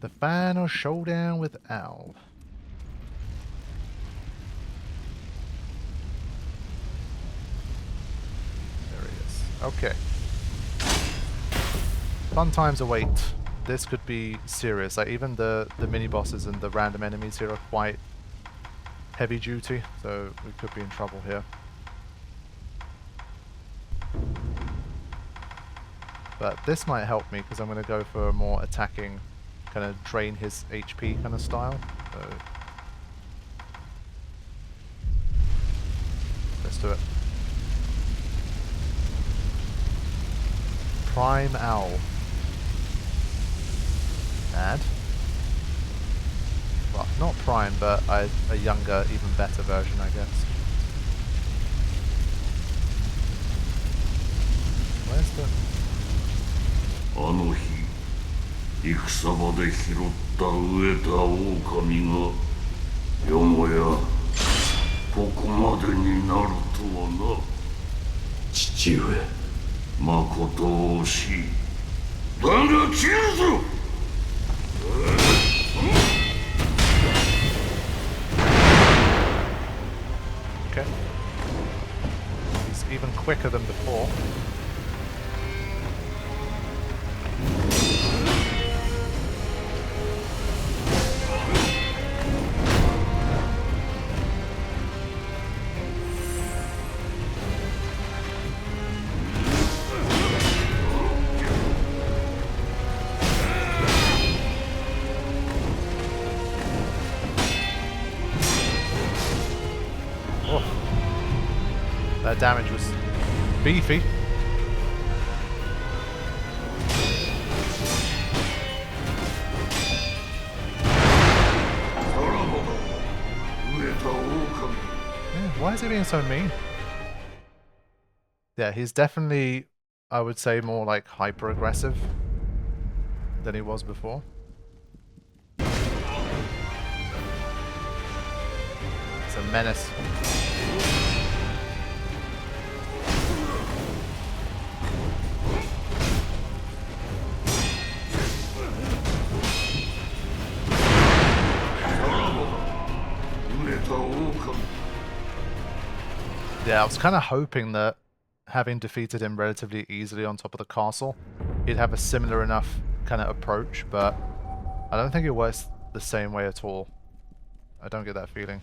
The final showdown with Al. There he is. Okay. Fun times await. This could be serious. Like even the mini bosses and the random enemies here are quite heavy duty, so we could be in trouble here. But this might help me because I'm going to go for a more attacking, kind of drain his HP kind of style. So let's do it. Prime Owl. Add. Well, not Prime, but a younger, even better version, I guess. Where's the... あの日、戦場で拾った飢えた狼がよもやここまでになるとはな。父上、まこと惜しい。だが切るぞ。Okay. He's even quicker than before. That damage was beefy. Yeah, why is he being so mean? Yeah, he's definitely, I would say, more like hyper aggressive than he was before. It's a menace. Yeah, I was kind of hoping that having defeated him relatively easily on top of the castle, he'd have a similar enough kind of approach, but I don't think it works the same way at all. I don't get that feeling.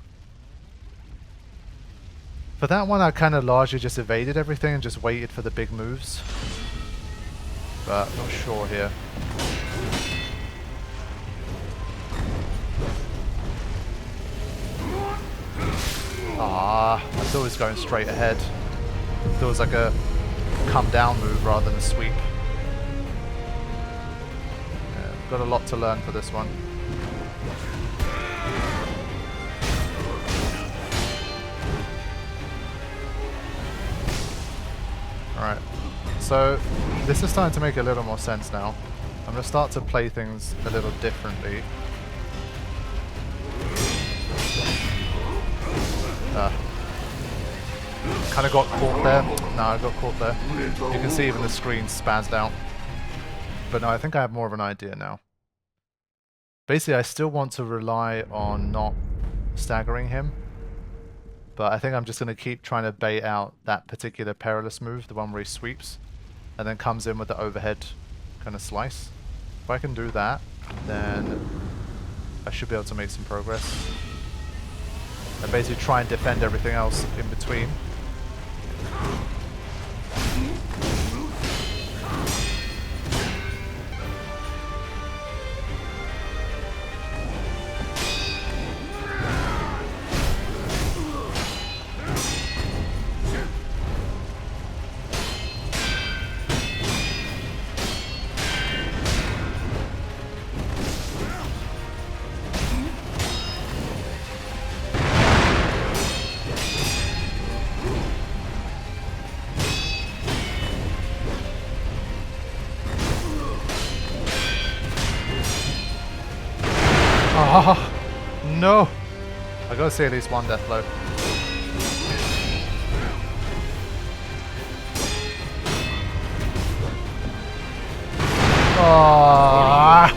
For that one, I kind of largely just evaded everything and just waited for the big moves. But not sure here. Ah, I thought it was going straight ahead. It was like a come down move rather than a sweep. Yeah, got a lot to learn for this one. Alright, so this is starting to make a little more sense now. I'm going to start to play things a little differently. Kind of got caught there. No, I got caught there. You can see even the screen spazzed out. But no, I think I have more of an idea now. Basically, I still want to rely on not staggering him. But I think I'm just going to keep trying to bait out that particular perilous move, the one where he sweeps, and then comes in with the overhead kind of slice. If I can do that, then I should be able to make some progress. And basically try and defend everything else in between. Oh, no! I gotta see at least one death blow. Oh.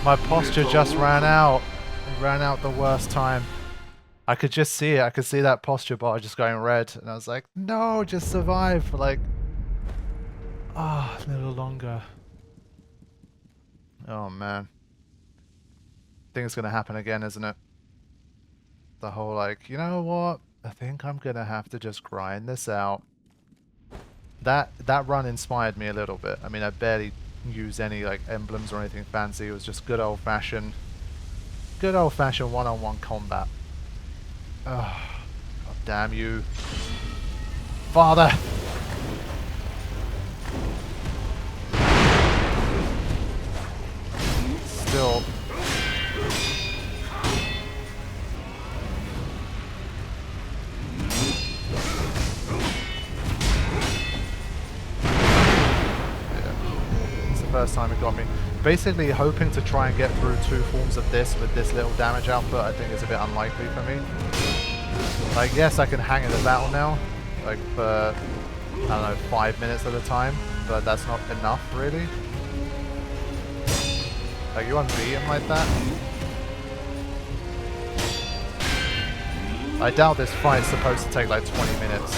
My posture just ran out. It ran out the worst time. I could just see it. I could see that posture bar just going red. And I was like, no, just survive for like... a little longer. Oh, man. I think it's going to happen again, isn't it? The whole like, you know what? I think I'm going to have to just grind this out. That run inspired me a little bit. I mean, I barely used any like emblems or anything fancy. It was just good old-fashioned one-on-one combat. Oh, God damn you. Father! Still... first time it got me. Basically hoping to try and get through 2 forms of this with this little damage output I think is a bit unlikely for me. Like, yes, I can hang in the battle now, like for, I don't know, 5 minutes at a time, but that's not enough really. Like, you unbeat him like that? I doubt this fight's supposed to take like 20 minutes.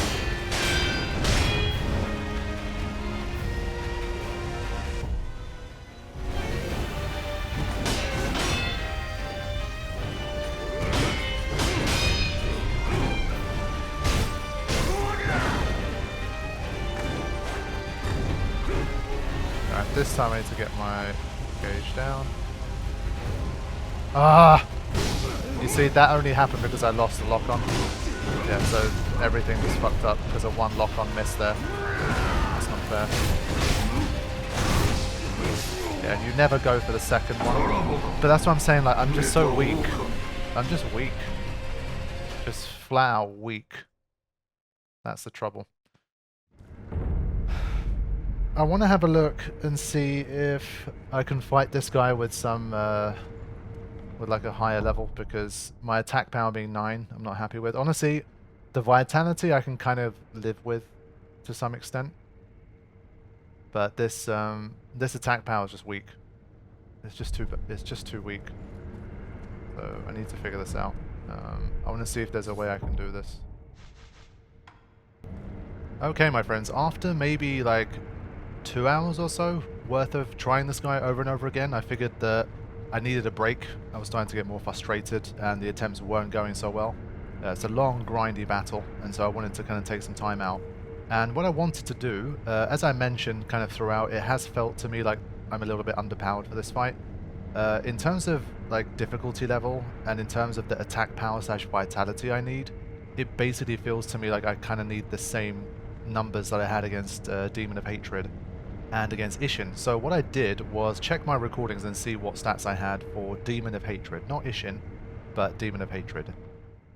This time I need to get my gauge down. Ah! You see, that only happened because I lost the lock-on. Yeah, so everything was fucked up because of one lock-on miss there. That's not fair. Yeah, you never go for the second one. But that's what I'm saying, like, I'm just so weak. I'm just weak. Just flat out weak. That's the trouble. I want to have a look and see if I can fight this guy with some, with like a higher level, because my attack power being 9, I'm not happy with. Honestly, the vitality I can kind of live with to some extent, but this this attack power is just weak. It's just too weak. So I need to figure this out. I want to see if there's a way I can do this. Okay, my friends, after maybe like 2 hours or so worth of trying this guy over and over again, I figured that I needed a break. I was starting to get more frustrated and the attempts weren't going so well. It's a long, grindy battle, and so I wanted to kind of take some time out. And what I wanted to do, as I mentioned kind of throughout, it has felt to me like I'm a little bit underpowered for this fight. In terms of like difficulty level and in terms of the attack power / vitality I need, it basically feels to me like I kind of need the same numbers that I had against Demon of Hatred and against Ishin. So what I did was check my recordings and see what stats I had for Demon of Hatred. Not Ishin, but Demon of Hatred.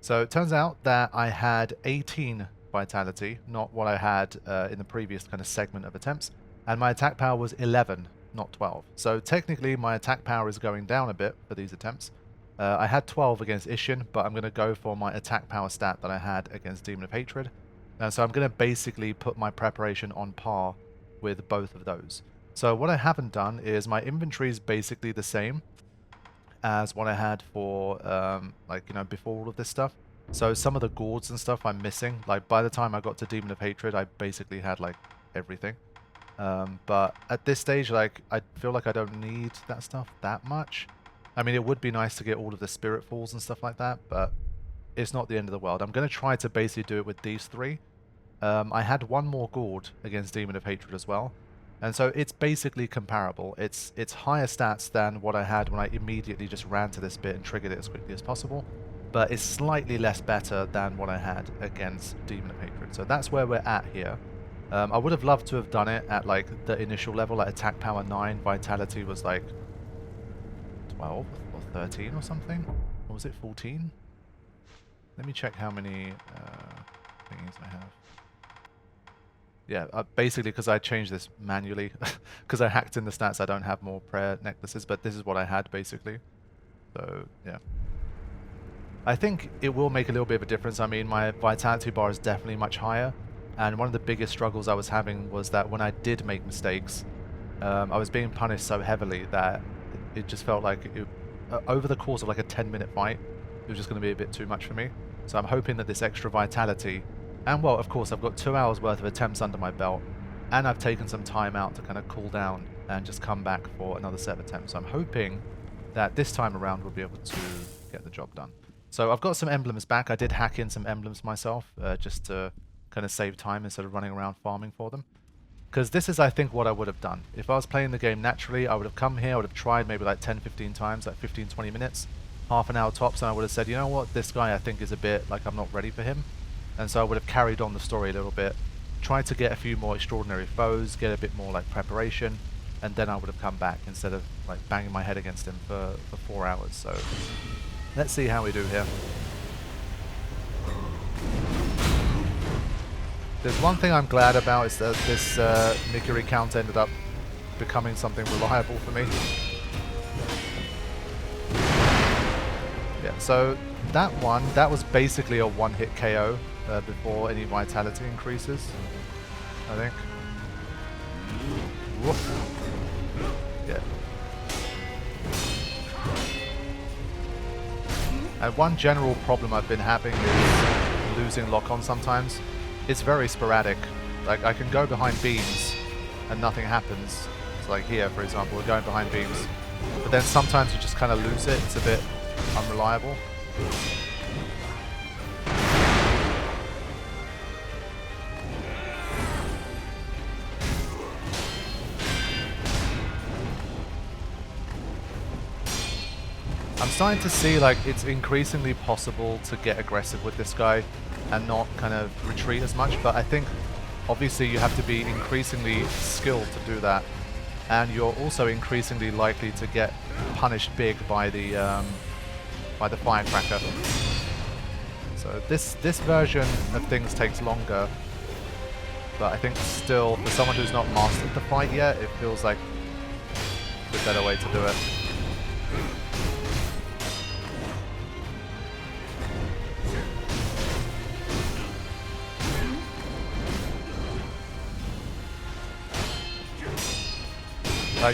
So it turns out that I had 18 vitality, not what I had in the previous kind of segment of attempts, and my attack power was 11, not 12. So technically my attack power is going down a bit for these attempts. I had 12 against Ishin, but I'm going to go for my attack power stat that I had against Demon of Hatred. And so I'm going to basically put my preparation on par with both of those. So what I haven't done is my inventory is basically the same as what I had for, like, you know, before all of this stuff. So some of the gourds and stuff I'm missing. Like, by the time I got to Demon of Hatred, I basically had, like, everything. But at this stage, like, I feel like I don't need that stuff that much. I mean, it would be nice to get all of the spirit falls and stuff like that, but it's not the end of the world. I'm going to try to basically do it with these 3. I had 1 more gourd against Demon of Hatred as well, and so it's basically comparable. It's higher stats than what I had when I immediately just ran to this bit and triggered it as quickly as possible, but it's slightly less better than what I had against Demon of Hatred. So that's where we're at here. I would have loved to have done it at like the initial level, like attack power 9, vitality was like 12 or 13 or something, or was it 14? Let me check how many things I have. Yeah, basically because I changed this manually, because I hacked in the stats, I don't have more prayer necklaces, but this is what I had basically. So, yeah. I think it will make a little bit of a difference. I mean, my vitality bar is definitely much higher, and one of the biggest struggles I was having was that when I did make mistakes, I was being punished so heavily that it just felt like over the course of like a 10-minute fight, it was just going to be a bit too much for me. So I'm hoping that this extra vitality, and well, of course, I've got 2 hours worth of attempts under my belt, and I've taken some time out to kind of cool down and just come back for another set of attempts. So I'm hoping that this time around we'll be able to get the job done. So I've got some emblems back. I did hack in some emblems myself, just to kind of save time instead of running around farming for them. Because this is, I think, what I would have done. If I was playing the game naturally, I would have come here, I would have tried maybe like 10-15 times, like 15-20 minutes, half an hour tops, and I would have said, you know what, this guy I think is a bit like I'm not ready for him. And so I would have carried on the story a little bit, tried to get a few more extraordinary foes, get a bit more like preparation, and then I would have come back instead of like banging my head against him for 4 hours. So let's see how we do here. There's one thing I'm glad about is that this Mikiri count ended up becoming something reliable for me. Yeah, so that was basically a one-hit KO before any vitality increases, I think. Woof. Yeah. And one general problem I've been having is losing lock-on sometimes. It's very sporadic. Like, I can go behind beams and nothing happens. It's like here, for example, we're going behind beams. But then sometimes you just kind of lose it. It's a bit unreliable. I'm starting to see like it's increasingly possible to get aggressive with this guy and not kind of retreat as much, but I think obviously you have to be increasingly skilled to do that, and you're also increasingly likely to get punished big by the firecracker. So this version of things takes longer, but I think still for someone who's not mastered the fight yet, it feels like the better way to do it.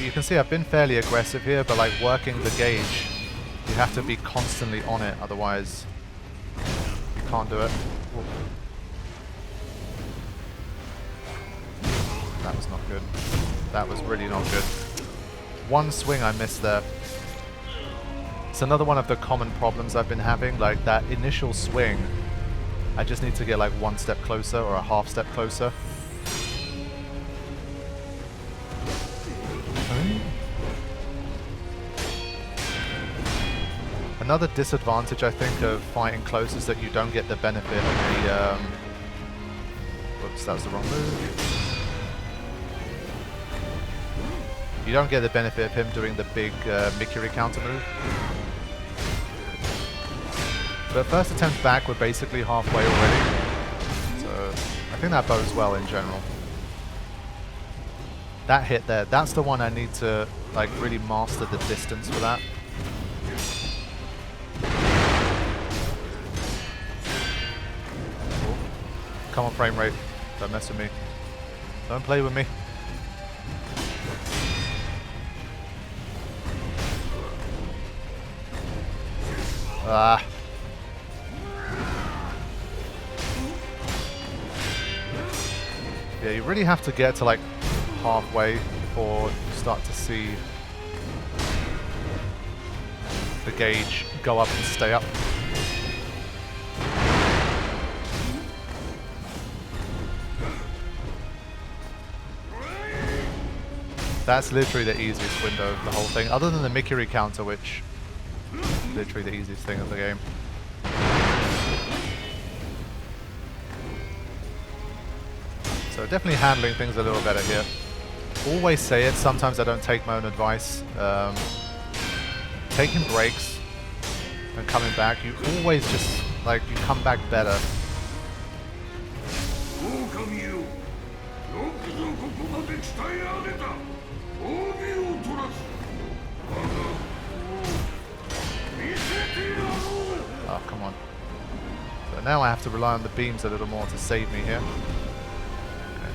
You can see I've been fairly aggressive here, but like working the gauge, you have to be constantly on it, otherwise you can't do it. Ooh. That was not good. That was really not good. One swing I missed there. It's another one of the common problems I've been having, like that initial swing, I just need to get like one step closer or a half step closer. Another disadvantage, I think, of fighting close is that you don't get the benefit of the... whoops, that was the wrong move. You don't get the benefit of him doing the big Mikiri counter move. But first attempt back, we're basically halfway already. So I think that bodes well in general. That hit there, that's the one I need to like really master the distance for that. Come on, frame rate. Don't mess with me. Don't play with me. Ah. Yeah, you really have to get to like halfway before you start to see the gauge go up and stay up. That's literally the easiest window of the whole thing, other than the Mikiri counter, which is literally the easiest thing of the game. So definitely handling things a little better here. Always say it, sometimes I don't take my own advice. Taking breaks and coming back, you always just, like, you come back better. Oh, come on. So now I have to rely on the beams a little more to save me here. Okay.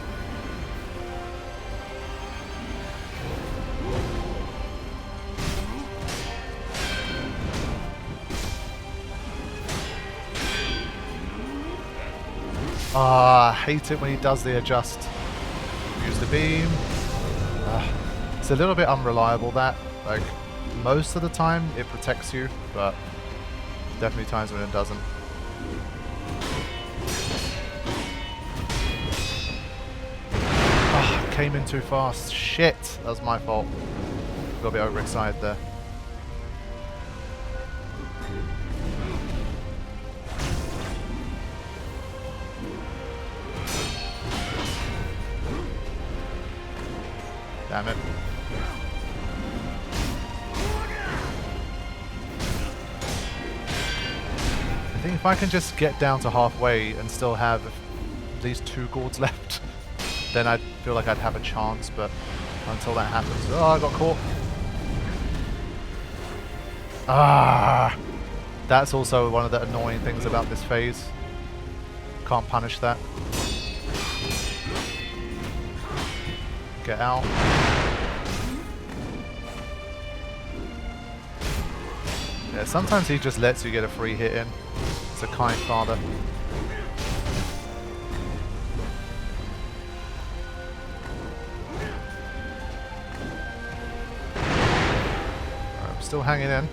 Ah, I hate it when he does the adjust. Use the beam. It's a little bit unreliable, that. Like, most of the time it protects you, but definitely times when it doesn't. Ah, came in too fast. Shit, that was my fault. Got a bit overexcited there. Damn it. I think if I can just get down to halfway and still have at least 2 gourds left, then I'd feel like I'd have a chance, but until that happens... Oh, I got caught. Ah! That's also one of the annoying things about this phase. Can't punish that. Get out. Yeah, sometimes he just lets you get a free hit in. It's a kind father. Right, I'm still hanging in.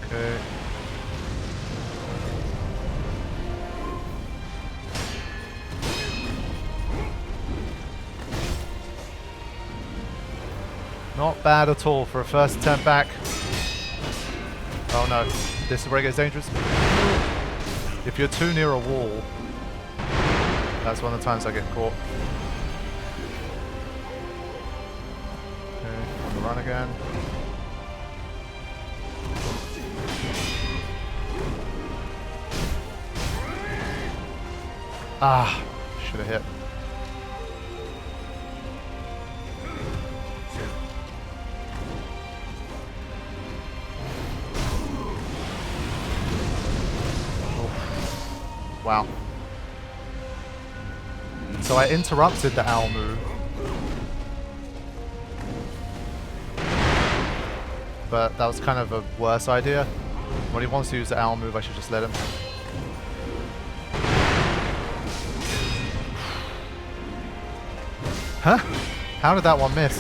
Okay. Not bad at all for a first attempt back. Oh no, this is where it gets dangerous. If you're too near a wall, that's one of the times I get caught. Okay, on the run again. Ah, should have hit. Wow. So I interrupted the owl move. But that was kind of a worse idea. When he wants to use the owl move, I should just let him. Huh? How did that one miss?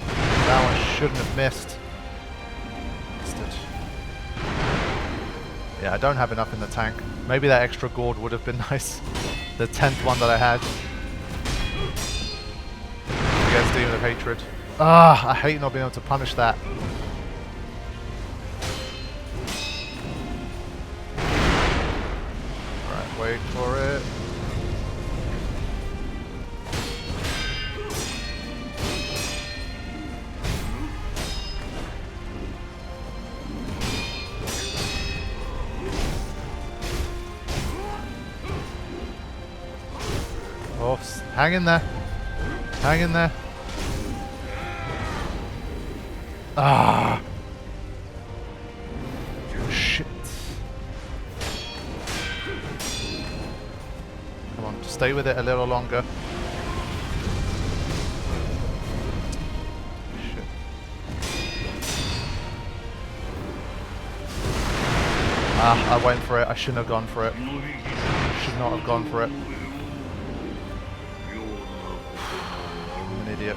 That one shouldn't have missed. Missed it. Yeah, I don't have enough in the tank. Maybe that extra gourd would have been nice. The 10th one that I had. Against Demon of Hatred. Ah, I hate not being able to punish that. Right, wait for it. Oh, hang in there. Hang in there. Ah. Shit. Come on, stay with it a little longer. Shit. Ah, I went for it. I shouldn't have gone for it. Should not have gone for it. I'm an idiot.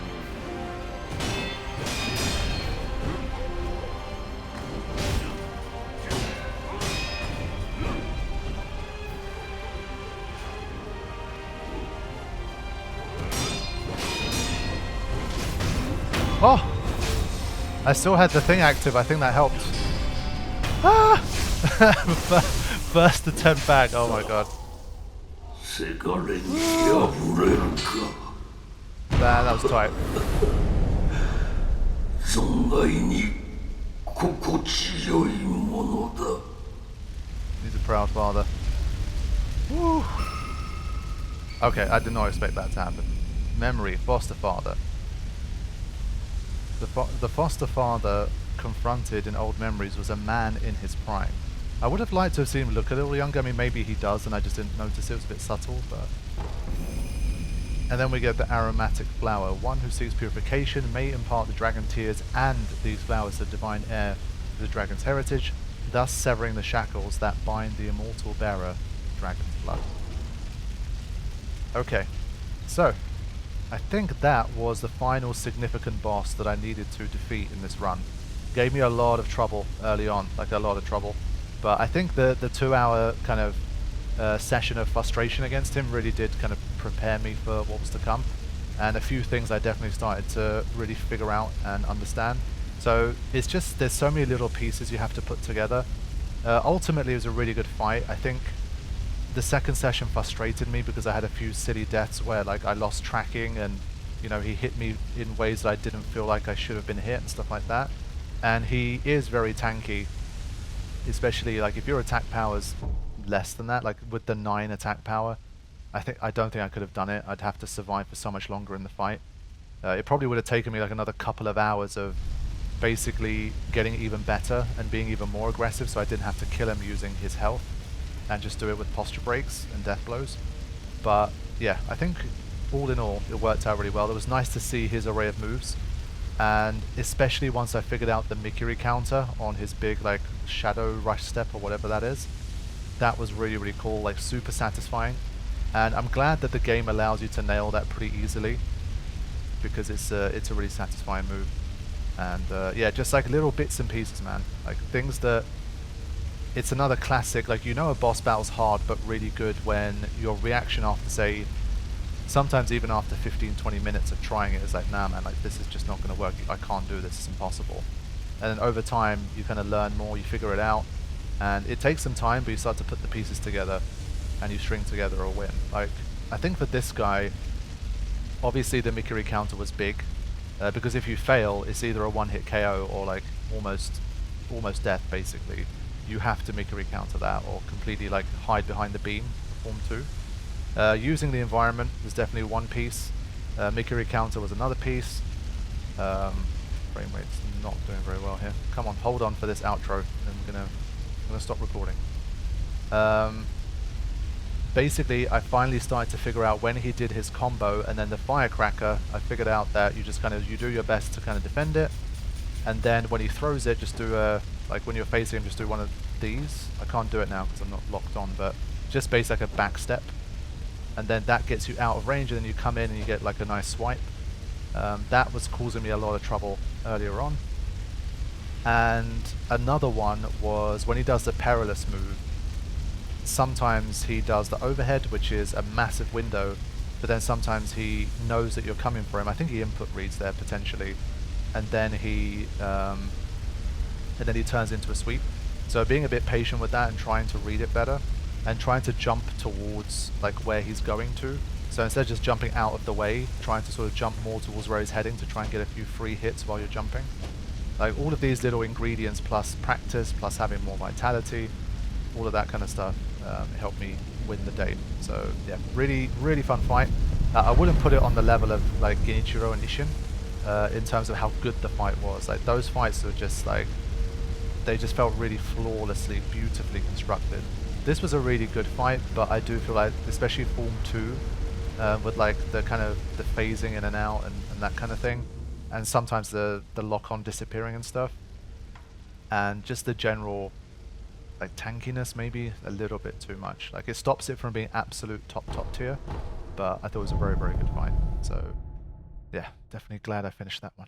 Oh! I still had the thing active. I think that helped. Ah! First attempt back. Oh my god. That was tight. He's a proud father. Woo. Okay, I did not expect that to happen. Memory, foster father. The foster father confronted in old memories was a man in his prime. I would have liked to have seen him look a little younger. I mean, maybe he does, and I just didn't notice it. It was a bit subtle, but... And then we get the aromatic flower. One who seeks purification may impart the dragon tears and these flowers to divine air the dragon's heritage, thus severing the shackles that bind the immortal bearer with dragon's blood. Okay, so I think that was the final significant boss that I needed to defeat in this run. Gave me a lot of trouble early on, like a lot of trouble. But I think the 2-hour kind of session of frustration against him really did kind of prepare me for what was to come. And a few things I definitely started to really figure out and understand. So it's just, there's so many little pieces you have to put together. Ultimately it was a really good fight. I think the second session frustrated me because I had a few silly deaths where like I lost tracking and, you know, he hit me in ways that I didn't feel like I should have been hit and stuff like that. And he is very tanky, especially like if your attack power is less than that, like with the 9 attack power, I don't think I could have done it. I'd have to survive for so much longer in the fight. It probably would have taken me like another couple of hours of basically getting even better and being even more aggressive, so I didn't have to kill him using his health and just do it with posture breaks and death blows. But yeah, I think all in all it worked out really well. It was nice to see his array of moves, and especially once I figured out the Mikiri counter on his big like shadow rush step or whatever that is. That was really, really cool, like super satisfying. And I'm glad that the game allows you to nail that pretty easily, because it's a really satisfying move. And yeah, just like little bits and pieces, man, like things that, it's another classic, like, you know, a boss battle's hard but really good when your reaction after, say, sometimes even after 15-20 minutes of trying it is like, nah man, like this is just not going to work, I can't do this, it's impossible. And then over time you kind of learn more, you figure it out, and it takes some time, but you start to put the pieces together and you string together a win. Like, I think for this guy, obviously the Mikiri counter was big, because if you fail, it's either a one-hit KO or like almost death basically. You have to Mikiri counter that or completely like hide behind the beam, form 2. Using the environment was definitely one piece. Mikiri counter was another piece. Frame rate's not doing very well here. Come on, hold on for this outro. I'm gonna stop recording. Basically, I finally started to figure out when he did his combo and then the firecracker, I figured out that you just kind of, you do your best to kind of defend it, and then when he throws it, just do a, like when you're facing him, just do one of these. I can't do it now because I'm not locked on, but just basically like a back step, and then that gets you out of range, and then you come in and you get like a nice swipe. That was causing me a lot of trouble earlier on. And another one was when he does the perilous move. Sometimes he does the overhead, which is a massive window, but then sometimes he knows that you're coming for him. I think he input reads there potentially, and then he turns into a sweep. So being a bit patient with that and trying to read it better, and trying to jump towards like where he's going to. So instead of just jumping out of the way, trying to sort of jump more towards where he's heading to try and get a few free hits while you're jumping. Like all of these little ingredients plus practice plus having more vitality, all of that kind of stuff helped me win the day. So yeah, really, really fun fight. I wouldn't put it on the level of like Genichiro and Ishin in terms of how good the fight was. Like those fights were just like, they just felt really flawlessly, beautifully constructed. This was a really good fight, but I do feel like, especially Form 2, with like the kind of the phasing in and out and that kind of thing, and sometimes the lock-on disappearing and stuff, and just the general like tankiness, maybe a little bit too much. Like it stops it from being absolute top tier, but I thought it was a very, very good fight. So yeah, definitely glad I finished that one.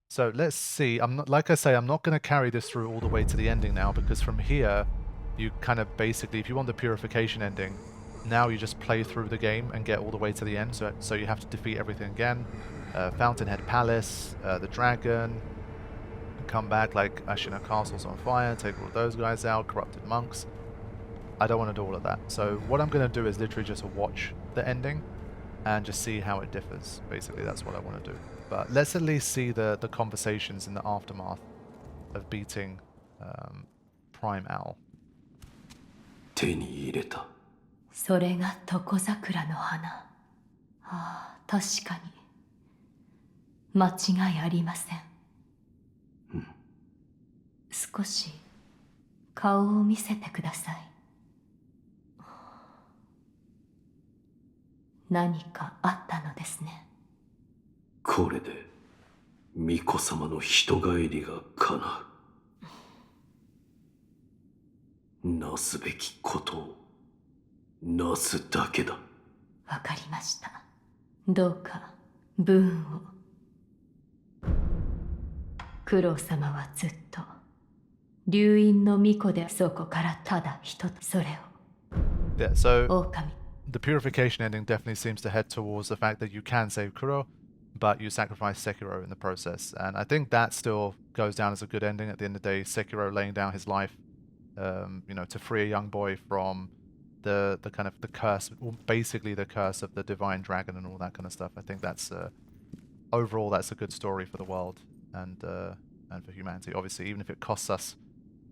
So let's see, I'm not, like I say, I'm not going to carry this through all the way to the ending now, because from here you kind of basically, if you want the purification ending, now you just play through the game and get all the way to the end, so you have to defeat everything again. Fountainhead Palace, the dragon, come back, like Ashina Castle's on fire, take all of those guys out, corrupted monks. I don't want to do all of that. So what I'm going to do is literally just watch the ending and just see how it differs. Basically, that's what I want to do. But let's at least see the conversations in the aftermath of beating Prime Owl. 手に入れた。それが床桜の花。ああ、確かに。間違いありません。少し顔を見せてください。何かあったのですね。これで巫女様の人帰りが叶う。なすべきことをなすだけだ。わかりました。どうか武運を。九郎様はずっと流因の巫女で、そこからただ一つそれを。Yeah, so 狼。 the purification ending definitely seems to head towards the fact that you can save Kuro, but you sacrifice Sekiro in the process. And I think that still goes down as a good ending at the end of the day. Sekiro laying down his life, you know, to free a young boy from the kind of the curse, or basically the curse of the divine dragon and all that kind of stuff. I think that's overall that's a good story for the world and for humanity. Obviously, even if it costs us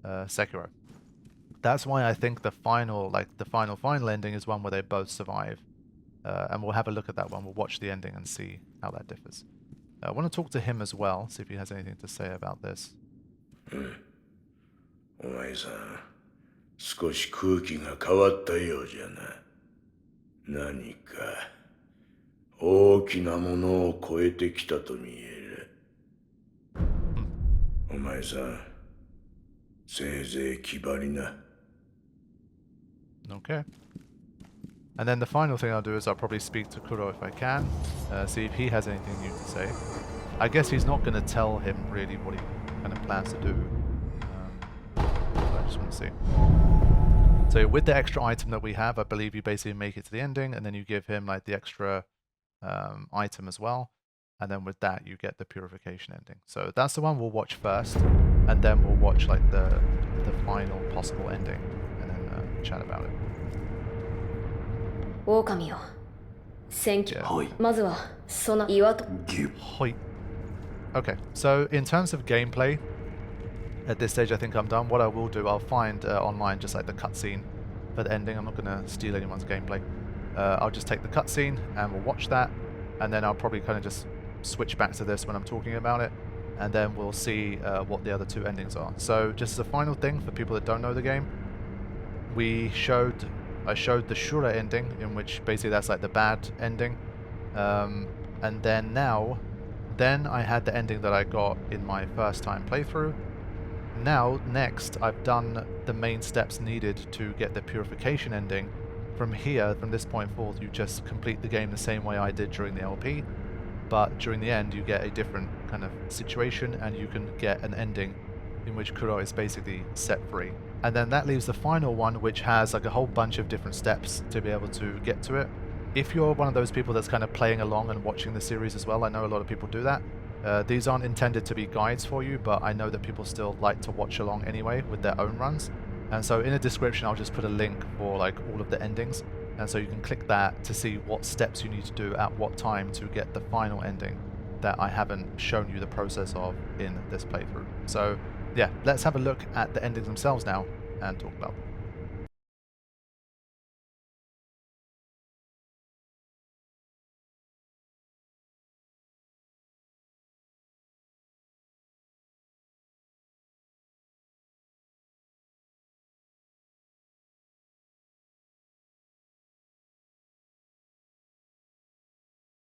Sekiro. That's why I think the final, final ending is one where they both survive. And we'll have a look at that one. We'll watch the ending and see how that differs. I want to talk to him as well, see if he has anything to say about this. お前さん、少し空気が変わったようじゃな。何か大きなものを超えてきたと見える。お前さん、せいぜい気張りな。Okay. And then the final thing I'll do is I'll probably speak to Kuro if I can, see if he has anything new to say. I guess he's not going to tell him really what he kind of plans to do. I just want to see. So with the extra item that we have, I believe you basically make it to the ending, and then you give him like the extra item as well. And then with that, you get the purification ending. So that's the one we'll watch first, and then we'll watch like the final possible ending, and then chat about it. 狼よ、戦記、 はい。まずはその岩と。 Hoi. Okay, so in terms of gameplay, at this stage I think I'm done. What I will do, I'll find online just like the cutscene for the ending. I'm not going to steal anyone's gameplay. I'll just take the cutscene and we'll watch that, and then I'll probably kind of just switch back to this when I'm talking about it, and then we'll see what the other two endings are. So just as a final thing for people that don't know the game, I showed the Shura ending, in which basically that's like the bad ending, and then I had the ending that I got in my first time playthrough. Now, next, I've done the main steps needed to get the purification ending. From here, from this point forth, you just complete the game the same way I did during the LP, but during the end you get a different kind of situation, and you can get an ending in which Kuro is basically set free. And then that leaves the final one, which has like a whole bunch of different steps to be able to get to it. If you're one of those people that's kind of playing along and watching the series as well, I know a lot of people do that. These aren't intended to be guides for you, but I know that people still like to watch along anyway with their own runs. And so in the description I'll just put a link for like all of the endings, and so you can click that to see what steps you need to do at what time to get the final ending that I haven't shown you the process of in this playthrough. So yeah, let's have a look at the endings themselves now and talk about them.